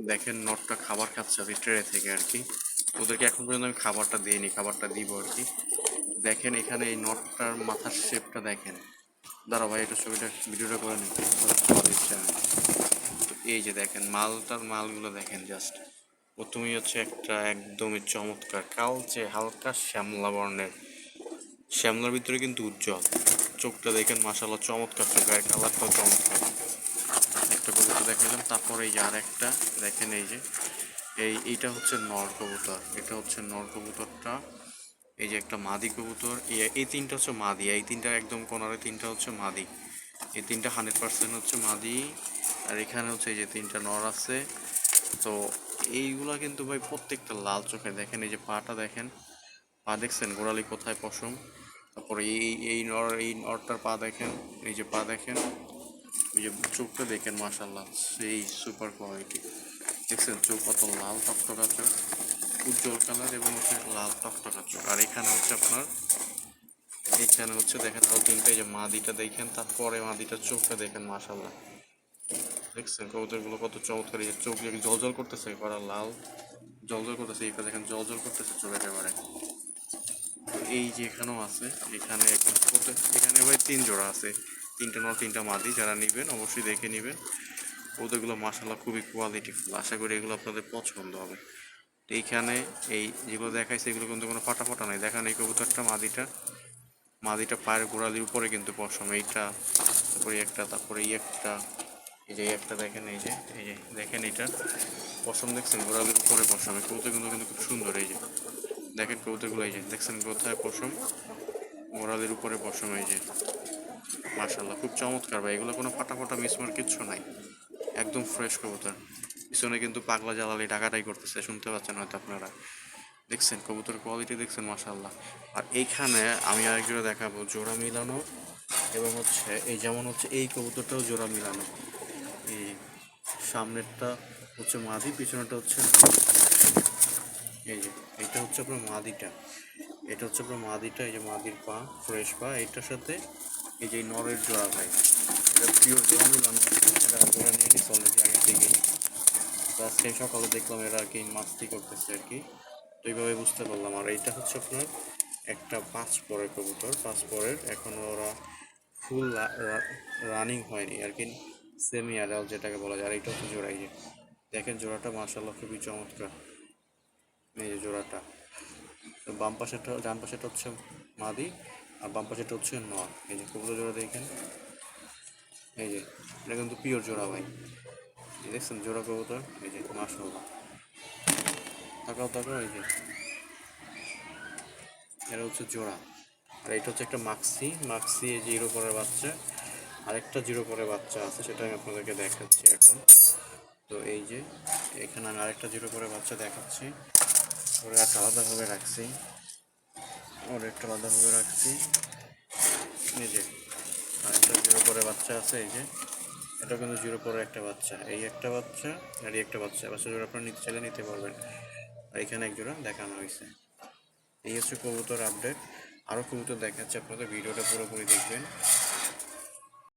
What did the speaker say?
দেখেন নটটা খাবার খাচ্ছে ট্রে থেকে আর কি। ওদেরকে এখন পর্যন্ত আমি খাবারটা দিইনি, খাবারটা দিব আর কি। দেখেন এখানে এই নটটার মাথার শেপটা দেখেন। দাঁড়া ভাই, একটু ছবিটা ভিডিওটা করে নিন। তো এই যে দেখেন মালগুলো দেখেন জাস্ট। প্রথমেই হচ্ছে একটা একদমই চমৎকার কালচে হালকা শ্যামলা বর্ণের, শ্যামলার ভিতরে কিন্তু উজ্জ্বল। চোখটা দেখেন মাশাআল্লাহ চমৎকার, চোখের কালারটাও চমৎকার। একটা কবুতর দেখালাম, তারপরে এই যে আর একটা দেখেন, এই যে এইটা হচ্ছে নর কবুতর, এটা হচ্ছে নর কবুতরটা। এই যে একটা মাদি কবুতর, এই তিনটা হচ্ছে মাদি, এই তিনটা একদম কোনারে তিনটা হচ্ছে মাদি, এই তিনটা 100% হচ্ছে মাদি। আর এখানে হচ্ছে এই যে তিনটা নর আছে। তো এইগুলা কিন্তু ভাই প্রত্যেকটা লাল চোখে। দেখেন এই যে পাটা দেখেন, পা দেখছেন গোড়ালি কোথায় পশম। তারপরে এই নরটার পা দেখেন, এই যে পা দেখেন, এই যে চোখটা দেখেন মাশাল্লাহ সেই সুপার কোয়ালিটি। দেখছেন চোখ কত লাল টকটকা চোখ, উজ্জ্বল কালার এবং হচ্ছে লাল টকটকা চোখ। আর এখানে হচ্ছে আপনার, এইখানে হচ্ছে দেখেন আরো তিনটা, এই যে মাদিটা দেখেন, তারপরে মাদিটার চোখটা দেখেন মাশাল্লাহ। দেখছেন কবুতরগুলো কত চমৎকার, এই চোখ জল করতেছে, করা লাল জল করতেছে, এইটা দেখেন জল করতেছে চোখ একেবারে। এই যে এখানেও আছে, এখানে একদম এখানে ভাই 3 জোড়া আছে, 3টা নর 3টা মাদি। যারা নেবেন অবশ্যই দেখে নেবেন। ওদেরগুলো মাশাল্লাহ খুবই কোয়ালিটিফুল, আশা করি এগুলো আপনাদের পছন্দ হবে। তো এইখানে এই যেগুলো দেখাইছে এগুলো কিন্তু কোনো ফাটা নাই। দেখেন এই কবুতরটা মাদিটা পায়ের গোড়ালির উপরে কিন্তু পশম, এইটা, তারপরে একটা, তারপরে এই একটা, এই যে একটা দেখেন, এই যে দেখেন এইটা পশম দেখছেন, গোড়ালির উপরে পশম। এই কবুতরগুলো কিন্তু খুব সুন্দর। এই যে দেখেন কবুতরগুলো, এই যে দেখছেন কোথায় পশম, গোড়ালির উপরে পশম। এই যে মাশাল্লাহ খুব চমৎকার ভাই, এগুলো কোনো ফাটা মিসমার কিচ্ছু নাই, একদম ফ্রেশ কবুতর। পিছনে কিন্তু পাগলা জ্বালালি টাকাটাই করতেছে, শুনতে পাচ্ছেন হয়তো আপনারা। দেখছেন কবুতর কোয়ালিটি দেখছেন মাশাল্লাহ। আর এইখানে আমি আরেকজোড়া দেখাবো জোড়া মিলানো, এবং হচ্ছে এই যেমন হচ্ছে এই কবুতরটাও জোড়া মিলানো। এই সামনেরটা হচ্ছে মাদি, পিছনেরটা হচ্ছে, এই যে এটা হচ্ছে আপনার মাদিটা, এটা হচ্ছে আপনার মাদিটা। এই যে মাদির পা, ফ্রেশ পা, এইটার সাথে এই যে নরের জোড়া ভাই, এটা পিওর জোড়া মিলানো আছে। এটা জোড়া নিয়ে নিচ্ছে অলরেডি আগে থেকেই। তো আজকে সকালে দেখলাম এরা আর কি মাস্তি করতেছে আর কি, তো এইভাবে বুঝতে পারলাম। আর এইটা হচ্ছে আপনার একটা 5 পরের কবুতর, 5 পরের, এখনো ওরা ফুল রানিং হয়নি আর কি, সেমি অ্যাডাল্ট যেটাকে বলা যায়। আর এইটা হচ্ছে জোড়া, এই যে দেখেন জোড়াটা মাশাআল্লাহ খুবই চমৎকার। এই যে জোড়াটা, তো বাম পাশেটা ডান পাশেটা হচ্ছে মাদি, আর বাম পাশেটা হচ্ছে নর। এই যে কবুতর জোড়া দেখেন, এই যে এটা কিন্তু পিওর জোড়া ভাই। দেখছেন জোড়া কবুতর, এই যে মাশাআল্লাহ, তাকাও, এই যে এটা হচ্ছে জোড়া। আর এটা হচ্ছে একটা মাক্সি এই যে 0 পরের বাচ্চা, আরেকটা 0 পরের বাচ্চা আছে, সেটা আমি আপনাদেরকে দেখাচ্ছি এখন। তো এই যে এখানে আমি আরেকটা 0 পরের বাচ্চা দেখাচ্ছি, ওরা একটা আলাদাভাবে রাখছি, এই যে আরেকটা 0 পরের বাচ্চা আছে, এই যে এটা কিন্তু 0 পরের একটা বাচ্চা, এই একটা বাচ্চা আর এই একটা বাচ্চা জোড়া আপনারা নিতে চাইলে নিতে পারবেন। আর এখানে এক জোড়া দেখানো হয়েছে। এই হচ্ছে কবুতর আপডেট। আরও কবুতর দেখাচ্ছে, আপনাদের ভিডিওটা পুরোপুরি দেখবেন।